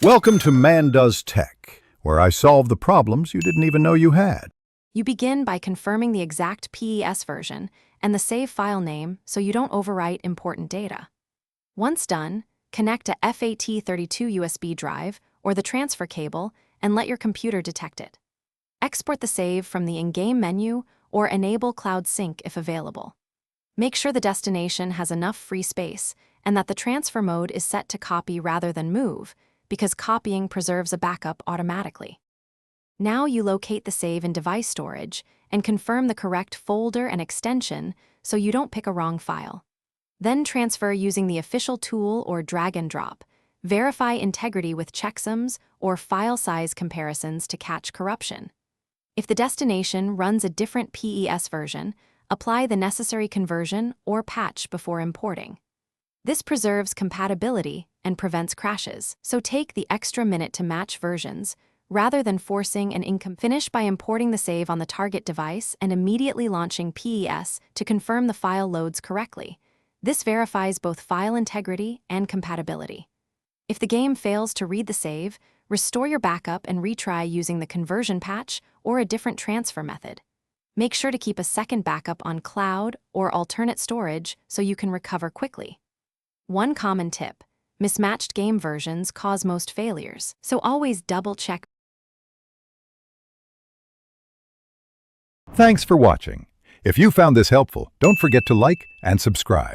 Welcome to Man Does Tech, where I solve the problems you didn't even know you had. You begin by confirming the exact PES version and the save file name so you don't overwrite important data. Once done, connect a FAT32 USB drive or the transfer cable and let your computer detect it. Export the save from the in-game menu or enable Cloud Sync if available. Make sure the destination has enough free space and that the transfer mode is set to copy rather than move, because copying preserves a backup automatically. Now you locate the save in device storage and confirm the correct folder and extension so you don't pick a wrong file. Then transfer using the official tool or drag and drop. Verify integrity with checksums or file size comparisons to catch corruption. If the destination runs a different PES version, apply the necessary conversion or patch before importing. This preserves compatibility and prevents crashes, so take the extra minute to match versions, rather than forcing an finish by importing the save on the target device and immediately launching PES to confirm the file loads correctly. This verifies both file integrity and compatibility. If the game fails to read the save, restore your backup and retry using the conversion patch or a different transfer method. Make sure to keep a second backup on cloud or alternate storage so you can recover quickly. One common tip: mismatched game versions cause most failures, so always double-check. Thanks for watching. If you found this helpful, don't forget to like and subscribe.